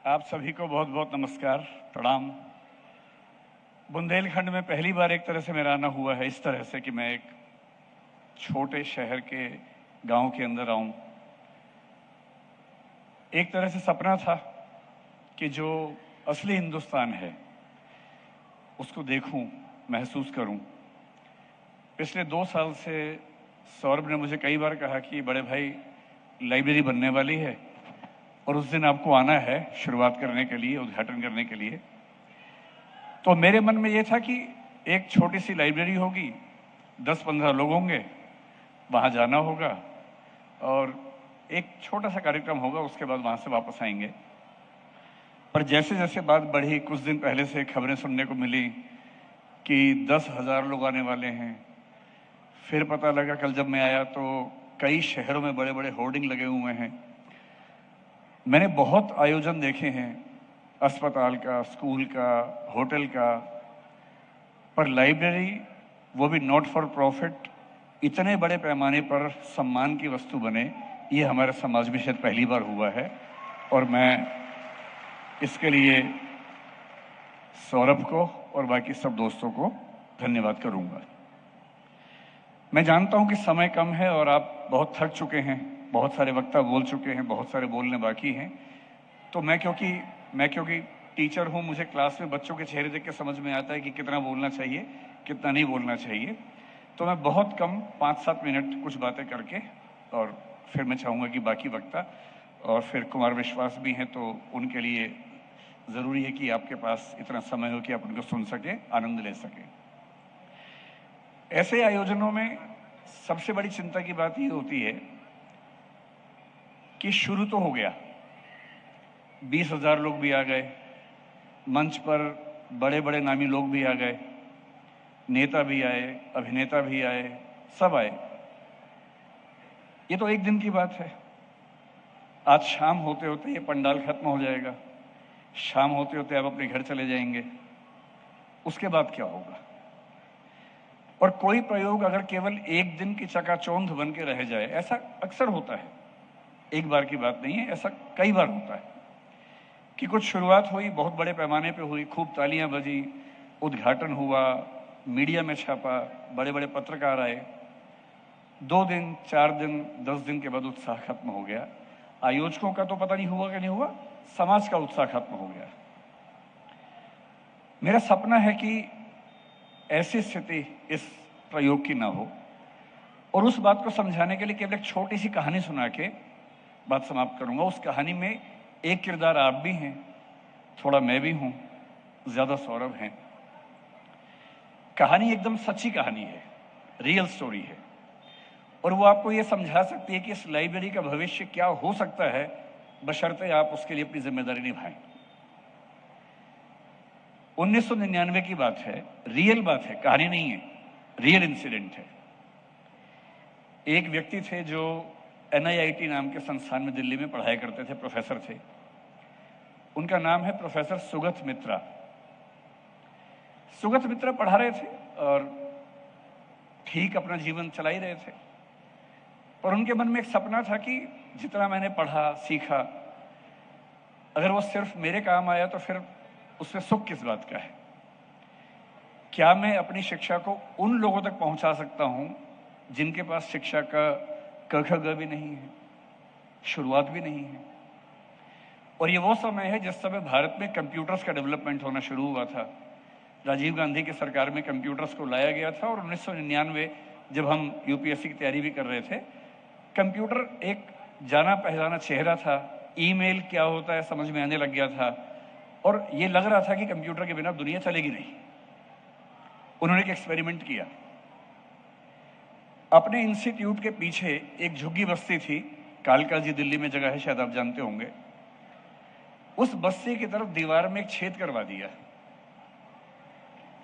आप सभी को बहुत बहुत नमस्कार, प्रणाम। बुंदेलखंड में पहली बार एक तरह से मेरा आना हुआ है, इस तरह से कि मैं एक छोटे शहर के गांव के अंदर आऊं। एक तरह से सपना था कि जो असली हिंदुस्तान है उसको देखूं, महसूस करूं। पिछले 2 साल से सौरभ ने मुझे कई बार कहा कि बड़े भाई लाइब्रेरी बनने वाली है और उस दिन आपको आना है शुरुआत करने के लिए, उद्घाटन करने के लिए। तो मेरे मन में ये था कि एक छोटी सी लाइब्रेरी होगी, 10-15 लोग होंगे, वहाँ जाना होगा और एक छोटा सा कार्यक्रम होगा, उसके बाद वहाँ से वापस आएंगे। पर जैसे जैसे बात बढ़ी, कुछ दिन पहले से खबरें सुनने को मिली कि 10,000 लोग आने वाले हैं। फिर पता लगा, कल जब मैं आया तो कई शहरों में बड़े बड़े होर्डिंग लगे हुए हैं। मैंने बहुत आयोजन देखे हैं, अस्पताल का, स्कूल का, होटल का, पर लाइब्रेरी, वो भी नॉट फॉर प्रॉफिट, इतने बड़े पैमाने पर सम्मान की वस्तु बने, ये हमारे समाज में शायद पहली बार हुआ है। और मैं इसके लिए सौरभ को और बाकी सब दोस्तों को धन्यवाद करूंगा। मैं जानता हूं कि समय कम है और आप बहुत थक चुके हैं, बहुत सारे वक्ता बोल चुके हैं, बहुत सारे बोलने बाकी हैं। तो मैं क्योंकि टीचर हूं, मुझे क्लास में बच्चों के चेहरे देख के समझ में आता है कि कितना बोलना चाहिए, कितना नहीं बोलना चाहिए। तो मैं बहुत कम 5-7 मिनट कुछ बातें करके, और फिर मैं चाहूँगा कि बाकी वक्ता और फिर कुमार विश्वास भी हैं, तो उनके लिए ज़रूरी है कि आपके पास इतना समय हो कि आप उनको सुन सकें, आनंद ले सकें। ऐसे आयोजनों में सबसे बड़ी चिंता की बात ये होती है कि शुरू तो हो गया, 20,000 लोग भी आ गए, मंच पर बड़े बड़े नामी लोग भी आ गए, नेता भी आए, अभिनेता भी आए, सब आए। ये तो एक दिन की बात है। आज शाम होते होते ये पंडाल खत्म हो जाएगा, शाम होते होते आप अपने घर चले जाएंगे। उसके बाद क्या होगा? और कोई प्रयोग अगर केवल एक दिन की चकाचौंध बन के रह जाए, ऐसा अक्सर होता है, एक बार की बात नहीं है, ऐसा कई बार होता है कि कुछ शुरुआत हुई, बहुत बड़े पैमाने पे हुई, खूब तालियां बजी, उद्घाटन हुआ, मीडिया में छापा, बड़े बड़े पत्रकार आए, 2 दिन, 4 दिन, 10 दिन के बाद उत्साह खत्म हो गया। आयोजकों का तो पता नहीं हुआ कि नहीं हुआ, समाज का उत्साह खत्म हो गया। मेरा सपना है कि ऐसी स्थिति इस प्रयोग की ना हो, और उस बात को समझाने के लिए केवल एक छोटी सी कहानी सुना के बात समाप्त करूंगा। उस कहानी में एक किरदार आप भी हैं, थोड़ा मैं भी हूं, ज्यादा सौरभ हैं। कहानी एकदम सच्ची कहानी है, रियल स्टोरी है, और वो आपको ये समझा सकती है कि इस लाइब्रेरी का भविष्य क्या हो सकता है, बशर्ते आप उसके लिए अपनी जिम्मेदारी निभाएं। 1999 की बात है, रियल बात है, कहानी नहीं है, रियल इंसिडेंट है। एक व्यक्ति थे जो NIIT नाम के संस्थान में दिल्ली में पढ़ाया करते थे, प्रोफेसर थे। उनका नाम है प्रोफेसर सुगत मित्रा। सुगत मित्रा पढ़ा रहे थे और ठीक अपना जीवन चला ही रहे थे, पर उनके मन में एक सपना था कि जितना मैंने पढ़ा सीखा, अगर वो सिर्फ मेरे काम आया तो फिर उससे सुख किस बात का है? क्या मैं अपनी शिक्षा को उन लोगों तक पहुंचा सकता हूं जिनके पास शिक्षा का क ख ग भी नहीं है, शुरुआत भी नहीं है? और ये वो समय है जिस समय भारत में कंप्यूटर्स का डेवलपमेंट होना शुरू हुआ था। राजीव गांधी की सरकार में कंप्यूटर्स को लाया गया था, और 1999 जब हम UPSC की तैयारी भी कर रहे थे, कंप्यूटर एक जाना पहचाना चेहरा था। ईमेल क्या होता है समझ में आने लग गया था, और ये लग रहा था कि कंप्यूटर के बिना दुनिया चलेगी नहीं। उन्होंने एक एक्सपेरिमेंट किया। अपने इंस्टीट्यूट के पीछे एक झुग्गी बस्ती थी, कालका जी दिल्ली में जगह है, शायद आप जानते होंगे। उस बस्ती की तरफ दीवार में एक छेद करवा दिया,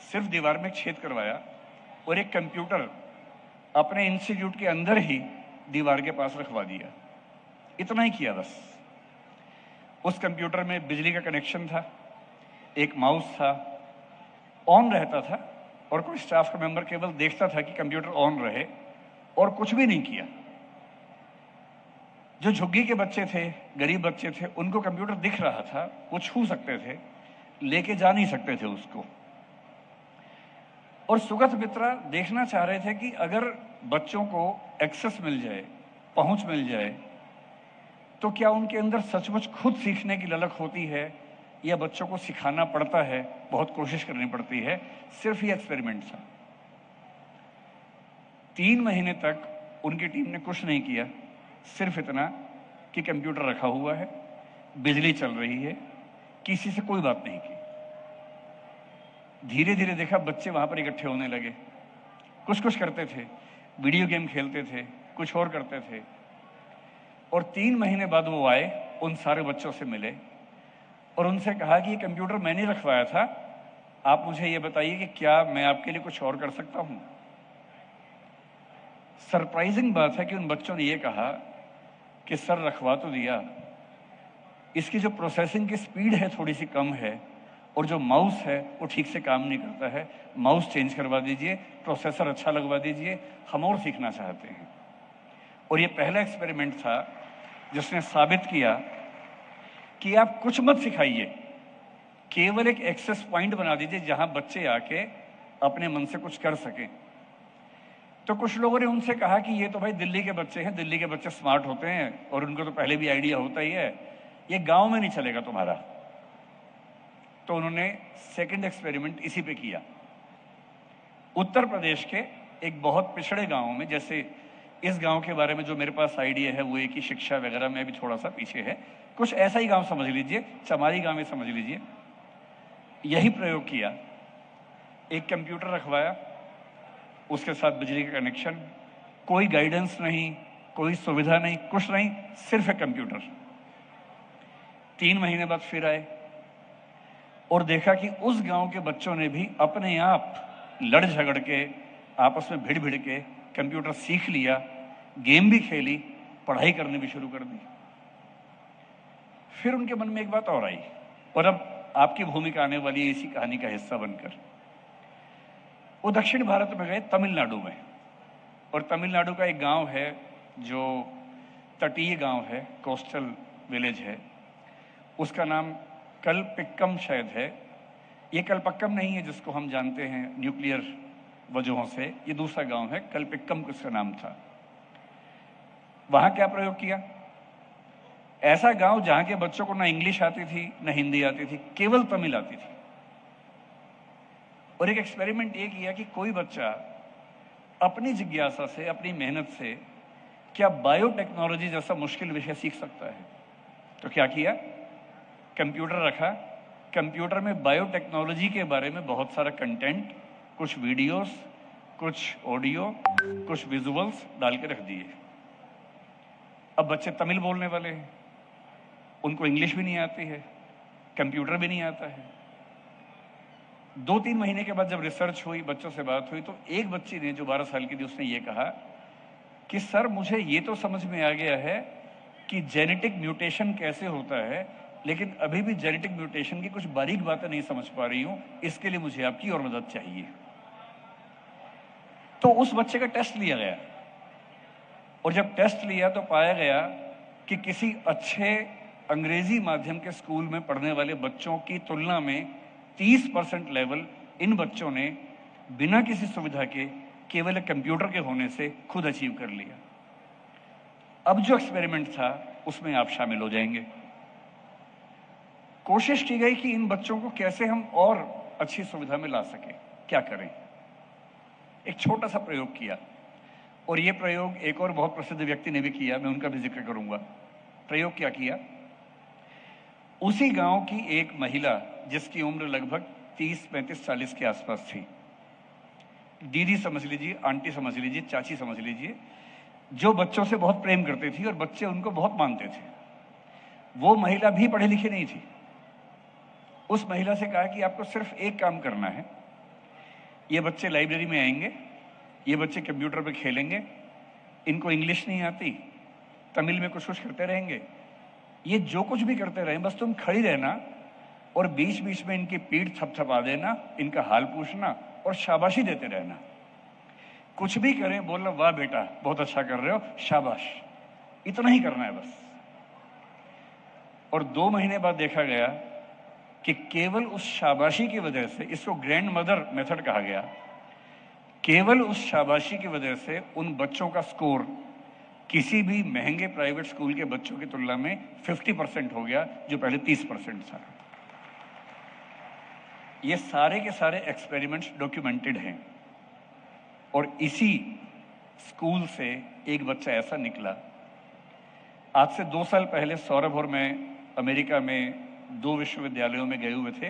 सिर्फ दीवार में एक छेद करवाया, और एक कंप्यूटर अपने इंस्टीट्यूट के अंदर ही दीवार के पास रखवा दिया। इतना ही किया बस। उस कंप्यूटर में बिजली का कनेक्शन था, एक माउस था, ऑन रहता था, और कोई स्टाफ का मेंबर केवल देखता था कि कंप्यूटर ऑन रहे, और कुछ भी नहीं किया। जो झुग्गी के बच्चे थे, गरीब बच्चे थे, उनको कंप्यूटर दिख रहा था, वो छू सकते थे, लेके जा नहीं सकते थे उसको। और सुगत मित्रा देखना चाह रहे थे कि अगर बच्चों को एक्सेस मिल जाए, पहुंच मिल जाए, तो क्या उनके अंदर सचमुच खुद सीखने की ललक होती है या बच्चों को सिखाना पड़ता है, बहुत कोशिश करनी पड़ती है। सिर्फ ये एक्सपेरिमेंट था। 3 महीने तक उनकी टीम ने कुछ नहीं किया, सिर्फ इतना कि कंप्यूटर रखा हुआ है, बिजली चल रही है, किसी से कोई बात नहीं की। धीरे धीरे देखा बच्चे वहां पर इकट्ठे होने लगे, कुछ करते थे, वीडियो गेम खेलते थे, कुछ और करते थे। और 3 महीने बाद वो आए, उन सारे बच्चों से मिले और उनसे कहा कि ये कंप्यूटर मैंने रखवाया था, आप मुझे ये बताइए कि क्या मैं आपके लिए कुछ और कर सकता हूं। सरप्राइजिंग बात है कि उन बच्चों ने ये कहा कि सर रखवा तो दिया, इसकी जो प्रोसेसिंग की स्पीड है थोड़ी सी कम है और जो माउस है वो ठीक से काम नहीं करता है, माउस चेंज करवा दीजिए, प्रोसेसर अच्छा लगवा दीजिए, हम और सीखना चाहते हैं। और ये पहला एक्सपेरिमेंट था जिसने साबित किया कि आप कुछ मत सिखाइए, केवल एक एक्सेस पॉइंट बना दीजिए जहां बच्चे आके अपने मन से कुछ कर सकें। तो कुछ लोगों ने उनसे कहा कि ये तो भाई दिल्ली के बच्चे हैं, दिल्ली के बच्चे स्मार्ट होते हैं और उनको तो पहले भी आइडिया होता ही है, ये गांव में नहीं चलेगा तुम्हारा। तो उन्होंने सेकंड एक्सपेरिमेंट इसी पे किया। उत्तर प्रदेश के एक बहुत पिछड़े गांव में, जैसे इस गांव के बारे में जो मेरे पास आइडिया है वो एक ही शिक्षा वगैरह में भी थोड़ा सा पीछे है, कुछ ऐसा ही गांव समझ लीजिए, चमारी गांव में समझ लीजिए। यही प्रयोग किया, एक कंप्यूटर रखवाया, उसके साथ बिजली का कनेक्शन, कोई गाइडेंस नहीं, कोई सुविधा नहीं, कुछ नहीं, सिर्फ एक कंप्यूटर। 3 महीने बाद फिर आए और देखा कि उस गांव के बच्चों ने भी अपने आप लड़ झगड़ के, आपस में भिड़ भिड़ के कंप्यूटर सीख लिया, गेम भी खेली, पढ़ाई करनी भी शुरू कर दी। फिर उनके मन में एक बात और आई, और अब आपकी भूमिका आने वाली है इसी कहानी का हिस्सा बनकर। वो दक्षिण भारत में गए, तमिलनाडु में, और तमिलनाडु का एक गांव है जो तटीय गांव है, कोस्टल विलेज है, उसका नाम कलपिक्कम शायद है। ये कलपक्कम नहीं है जिसको हम जानते हैं न्यूक्लियर वजहों से, ये दूसरा गांव है, कलपिक्कम उसका नाम था। वहां क्या प्रयोग किया, ऐसा गांव जहां के बच्चों को ना इंग्लिश आती थी, ना हिंदी आती थी, केवल तमिल आती थी। और एक एक्सपेरिमेंट ये किया कि कोई बच्चा अपनी जिज्ञासा से, अपनी मेहनत से क्या बायोटेक्नोलॉजी जैसा मुश्किल विषय सीख सकता है। तो क्या किया, कंप्यूटर रखा, कंप्यूटर में बायोटेक्नोलॉजी के बारे में बहुत सारा कंटेंट, कुछ वीडियोस, कुछ ऑडियो, कुछ विजुअल्स डाल के रख दिए। अब बच्चे तमिल बोलने वाले हैं, उनको इंग्लिश भी नहीं आती है, कंप्यूटर भी नहीं आता है। 2-3 महीने के बाद जब रिसर्च हुई, बच्चों से बात हुई, तो एक बच्ची ने जो 12 साल की थी, उसने ये कहा कि सर मुझे ये तो समझ में आ गया है कि जेनेटिक म्यूटेशन कैसे होता है, लेकिन अभी भी जेनेटिक म्यूटेशन की कुछ बारीक बातें नहीं समझ पा रही हूं, इसके लिए मुझे आपकी और मदद चाहिए। तो उस बच्चे का टेस्ट लिया गया, और जब टेस्ट लिया तो पाया गया कि किसी अच्छे अंग्रेजी माध्यम के स्कूल में पढ़ने वाले बच्चों की तुलना में 30% लेवल इन बच्चों ने बिना किसी सुविधा के, केवल कंप्यूटर के होने से खुद अचीव कर लिया। अब जो एक्सपेरिमेंट था उसमें आप शामिल हो जाएंगे। कोशिश की गई कि इन बच्चों को कैसे हम और अच्छी सुविधा में ला सके, क्या करें। एक छोटा सा प्रयोग किया, और ये प्रयोग एक और बहुत प्रसिद्ध व्यक्ति ने भी किया, मैं उनका भी जिक्र करूंगा। प्रयोग क्या किया, उसी गांव की एक महिला जिसकी उम्र लगभग 30-35-40 के आसपास थी, दीदी समझ लीजिए, आंटी समझ लीजिए, चाची समझ लीजिए, जो बच्चों से बहुत प्रेम करती थी और बच्चे उनको बहुत मानते थे। वो महिला भी पढ़ी लिखी नहीं थी। उस महिला से कहा कि आपको सिर्फ एक काम करना है, ये बच्चे लाइब्रेरी में आएंगे, ये बच्चे कंप्यूटर पे खेलेंगे, इनको इंग्लिश नहीं आती, तमिल में कुछ करते रहेंगे, ये जो कुछ भी करते रहें, बस तुम खड़ी रहना और बीच बीच में इनकी पीठ थपथपा देना, इनका हाल पूछना और शाबाशी देते रहना। कुछ भी करें बोलना वाह बेटा बहुत अच्छा कर रहे हो, शाबाश। इतना ही करना है बस। और 2 महीने बाद देखा गया कि केवल उस शाबाशी की वजह से, इसको ग्रैंड मदर मेथड कहा गया, केवल उस शाबाशी की वजह से उन बच्चों का स्कोर किसी भी महंगे प्राइवेट स्कूल के बच्चों की तुलना में 50% हो गया, जो पहले 30% था। ये सारे के सारे एक्सपेरिमेंट्स डॉक्यूमेंटेड हैं। और इसी स्कूल से एक बच्चा ऐसा निकला। आज से 2 साल पहले सौरभ और मैं अमेरिका में 2 विश्वविद्यालयों में गए हुए थे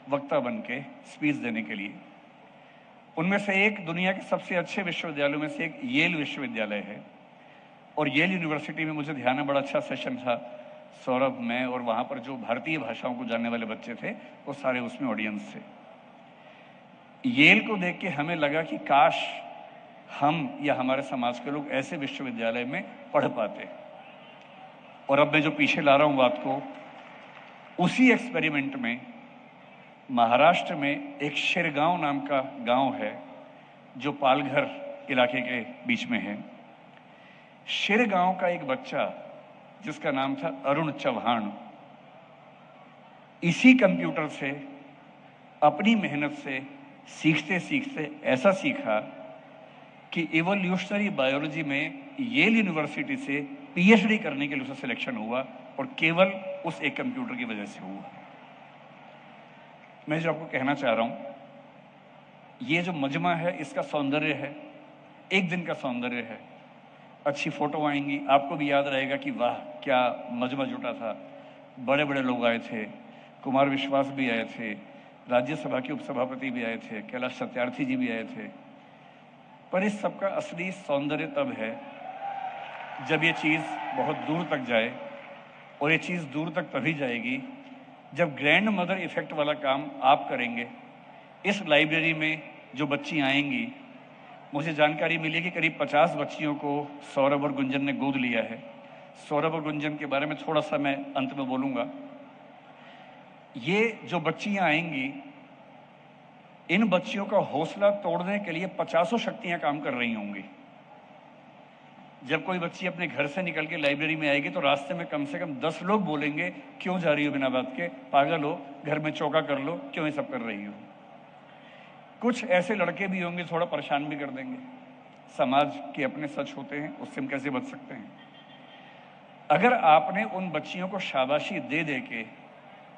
वक्ता बन के स्पीच देने के लिए। उनमें से एक दुनिया के सबसे अच्छे विश्वविद्यालयों में से एक येल विश्वविद्यालय है, और येल यूनिवर्सिटी में मुझे ध्यान है बड़ा अच्छा सेशन था। सौरभ, मैं और वहाँ पर जो भारतीय भाषाओं को जानने वाले बच्चे थे वो सारे उसमें ऑडियंस थे। येल को देख के हमें लगा कि काश हम या हमारे समाज के लोग ऐसे विश्वविद्यालय में पढ़ पाते। और अब मैं जो पीछे ला रहा हूँ बात को, उसी एक्सपेरिमेंट में महाराष्ट्र में एक शिरगांव नाम का गांव है जो पालघर इलाके के बीच में है। शिरगांव का एक बच्चा जिसका नाम था अरुण चौहान, इसी कंप्यूटर से अपनी मेहनत से सीखते सीखते ऐसा सीखा कि इवोल्यूशनरी बायोलॉजी में येल यूनिवर्सिटी से पीएचडी करने के लिए उसका सिलेक्शन हुआ, और केवल उस एक कंप्यूटर की वजह से हुआ। मैं जो आपको कहना चाह रहा हूं, ये जो मजमा है इसका सौंदर्य है, एक दिन का सौंदर्य है। अच्छी फोटो आएंगी, आपको भी याद रहेगा कि वाह क्या मजमा जुटा था। बड़े बड़े लोग आए थे, कुमार विश्वास भी आए थे, राज्यसभा के उपसभापति भी आए थे, कैलाश सत्यार्थी जी भी आए थे। पर इस सबका असली सौंदर्य तब है जब ये चीज़ बहुत दूर तक जाए, और ये चीज़ दूर तक तभी जाएगी जब ग्रैंड मदर इफेक्ट वाला काम आप करेंगे। इस लाइब्रेरी में जो बच्ची आएंगी, मुझे जानकारी मिली कि करीब 50 बच्चियों को सौरभ और गुंजन ने गोद लिया है। सौरभ और गुंजन के बारे में थोड़ा सा मैं अंत में बोलूँगा। ये जो बच्चियाँ आएंगी, इन बच्चियों का हौसला तोड़ने के लिए 50 शक्तियाँ काम कर रही होंगी। जब कोई बच्ची अपने घर से निकल के लाइब्रेरी में आएगी तो रास्ते में कम से कम 10 लोग बोलेंगे, क्यों जा रही हो बिना बात के, पागल हो, घर में चौका कर लो, क्यों ये सब कर रही हो। कुछ ऐसे लड़के भी होंगे थोड़ा परेशान भी कर देंगे। समाज के अपने सच होते हैं, उससे हम कैसे बच सकते हैं। अगर आपने उन बच्चियों को शाबाशी दे दे के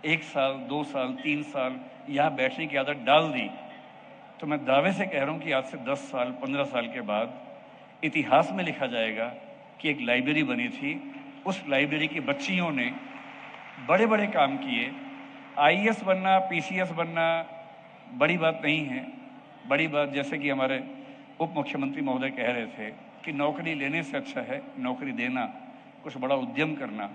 1 साल 2 साल 3 साल यहाँ बैठने की आदत डाल दी, तो मैं दावे से कह रहा हूँ कि आज से 10 साल 15 साल के बाद इतिहास में लिखा जाएगा कि एक लाइब्रेरी बनी थी, उस लाइब्रेरी की बच्चियों ने बड़े बड़े काम किए। आईएएस बनना, पीसीएस बनना बड़ी बात नहीं है। बड़ी बात, जैसे कि हमारे उप मुख्यमंत्री महोदय कह रहे थे, कि नौकरी लेने से अच्छा है नौकरी देना, कुछ बड़ा उद्यम करना।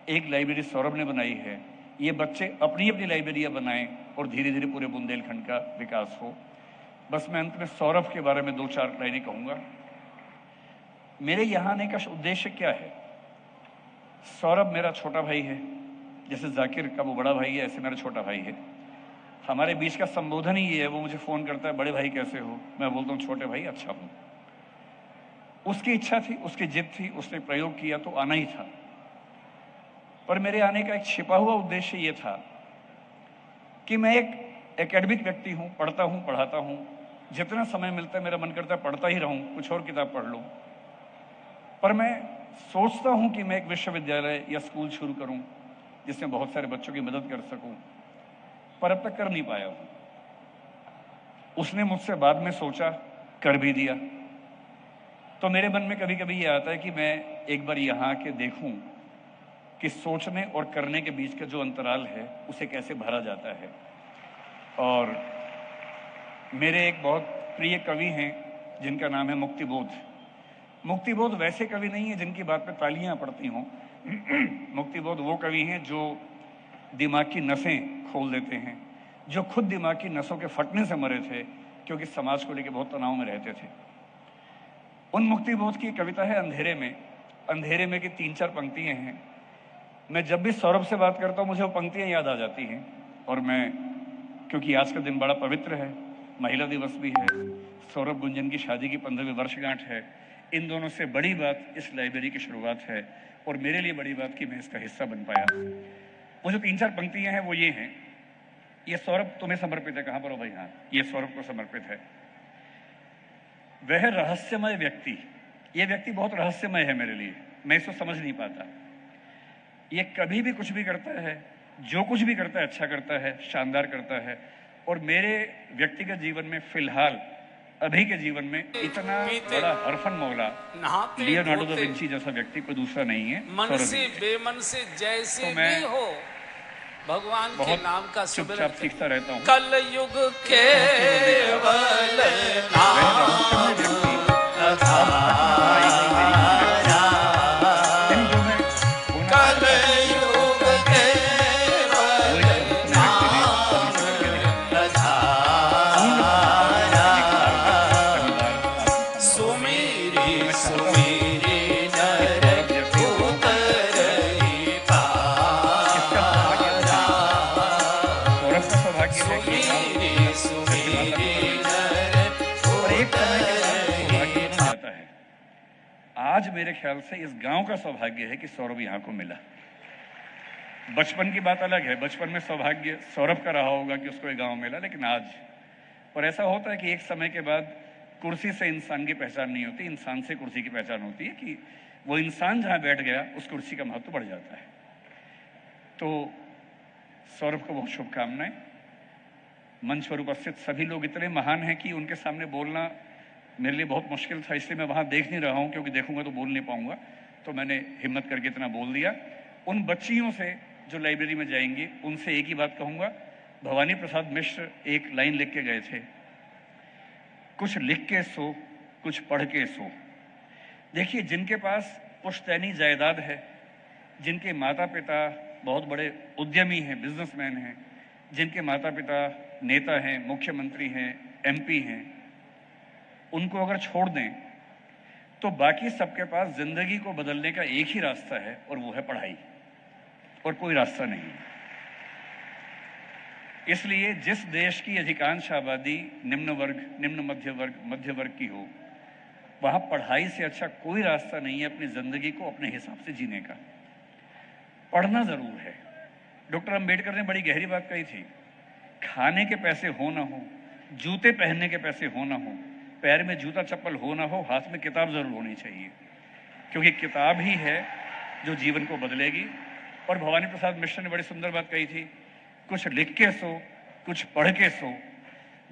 एक लाइब्रेरी सौरभ ने बनाई है, ये बच्चे अपनी अपनी लाइब्रेरियाँ बनाएं और धीरे धीरे पूरे बुंदेलखंड का विकास हो। बस मैं अंत में सौरभ के बारे में 2-4 लाइनें कहूँगा। मेरे यहाँ आने का उद्देश्य क्या है? सौरभ मेरा छोटा भाई है, जैसे जाकिर का वो बड़ा भाई है, ऐसे मेरा छोटा भाई है। हमारे बीच का संबोधन ही ये है। वो मुझे फ़ोन करता है, बड़े भाई कैसे हो, मैं बोलता हूँ छोटे भाई अच्छा हूँ। उसकी इच्छा थी, उसकी जिद थी, उसने प्रयोग किया तो आना ही था। पर मेरे आने का एक छिपा हुआ उद्देश्य ये था कि मैं एक एकेडमिक व्यक्ति हूँ, पढ़ता हूँ, पढ़ाता हूँ। जितना समय मिलता है मेरा मन करता है पढ़ता ही रहूँ, कुछ और किताब पढ़ लूँ। पर मैं सोचता हूँ कि मैं एक विश्वविद्यालय या स्कूल शुरू करूँ जिसमें बहुत सारे बच्चों की मदद कर सकूँ, पर अब तक कर नहीं पाया हूँ। उसने मुझसे बाद में सोचा, कर भी दिया। तो मेरे मन में कभी कभी ये आता है कि मैं एक बार यहाँ के देखूँ कि सोचने और करने के बीच का जो अंतराल है उसे कैसे भरा जाता है। और मेरे एक बहुत प्रिय कवि हैं जिनका नाम है मुक्तिबोध। मुक्तिबोध वैसे कवि नहीं है जिनकी बात पे तालियां पड़ती हों। मुक्तिबोध वो कवि हैं जो दिमाग की नसें खोल देते हैं, जो खुद दिमाग की नसों के फटने से मरे थे क्योंकि समाज को लेकर बहुत तनाव में रहते थे। उन मुक्तिबोध की कविता है अंधेरे में। अंधेरे में की 3-4 पंक्तियां हैं। मैं जब भी सौरभ से बात करता हूँ मुझे वो पंक्तियां याद आ जाती हैं। और मैं, क्योंकि आज का दिन बड़ा पवित्र है, महिला दिवस भी है, सौरभ गुंजन की शादी की 15वीं वर्षगांठ है, इन दोनों से बड़ी बात इस लाइब्रेरी की शुरुआत है और मेरे लिए बड़ी बात कि मैं इसका हिस्सा बन पाया। वो जो 3-4 पंक्तियां हैं वो ये हैं, ये सौरभ तुम्हें समर्पित है। कहां पर हो भाई? हाँ, ये सौरभ को समर्पित है। वह रहस्यमय व्यक्ति, ये व्यक्ति बहुत रहस्यमय है मेरे लिए, मैं इसको समझ नहीं पाता। ये कभी भी कुछ भी करता है, जो कुछ भी करता है अच्छा करता है, शानदार करता है। और मेरे व्यक्तिगत जीवन में फिलहाल अभी के जीवन में इतना बड़ा हरफन मौला लियोनार्डो दा विंची जैसा व्यक्ति कोई दूसरा नहीं है। मन से बेमन से जैसे तो मैं भी हो भगवान के नाम का चुपचाप सीखता रहता हूँ। कल युग केवल नाम आज मेरे ख्याल से इस गांव का सौभाग्य है कि सौरभ यहां को मिला। बचपन की बात अलग है, बचपन में सौभाग्य सौरभ का रहा होगा कि उसको एक गांव मिला, लेकिन आज और ऐसा होता है कि एक समय के बाद कुर्सी से इंसान की पहचान नहीं होती, इंसान से कुर्सी की पहचान होती है कि वो इंसान जहां बैठ गया उस कुर्सी का महत्व बढ़ जाता है। तो सौरभ को बहुत शुभकामनाएं। मंच पर उपस्थित सभी लोग इतने महान हैं कि उनके सामने बोलना मेरे लिए बहुत मुश्किल था, इसलिए मैं वहां देख नहीं रहा हूं, क्योंकि देखूंगा तो बोल नहीं पाऊंगा। तो मैंने हिम्मत करके इतना बोल दिया। उन बच्चियों से जो लाइब्रेरी में जाएंगी उनसे एक ही बात कहूंगा। भवानी प्रसाद मिश्र एक लाइन लिख के गए थे, कुछ लिख के सो, कुछ पढ़ के सो। देखिए, जिनके पास पुश्तैनी जायदाद है, जिनके माता पिता बहुत बड़े उद्यमी हैं, बिजनेसमैन हैं, जिनके माता पिता नेता हैं, मुख्यमंत्री हैं, MP हैं, उनको अगर छोड़ दें तो बाकी सबके पास जिंदगी को बदलने का एक ही रास्ता है और वो है पढ़ाई, और कोई रास्ता नहीं। इसलिए जिस देश की अधिकांश आबादी निम्न वर्ग, निम्न मध्य वर्ग की हो, वहां पढ़ाई से अच्छा कोई रास्ता नहीं है अपनी जिंदगी को अपने हिसाब से जीने का। पढ़ना जरूर है। डॉक्टर अंबेडकर ने बड़ी गहरी बात कही थी, खाने के पैसे हो ना हो, जूते पहनने के पैसे हो ना हो, पैर में जूता चप्पल हो ना हो, हाथ में किताब जरूर होनी चाहिए, क्योंकि किताब ही है जो जीवन को बदलेगी। और भवानी प्रसाद मिश्र ने बड़ी सुंदर बात कही थी, कुछ लिख के सो, कुछ पढ़ के सो,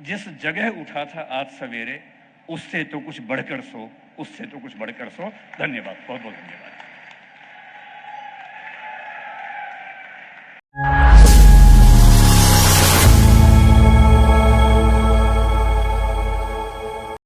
जिस जगह उठा था आज सवेरे उससे तो कुछ बढ़कर सो, उससे तो कुछ बढ़कर सो। धन्यवाद, बहुत बहुत धन्यवाद।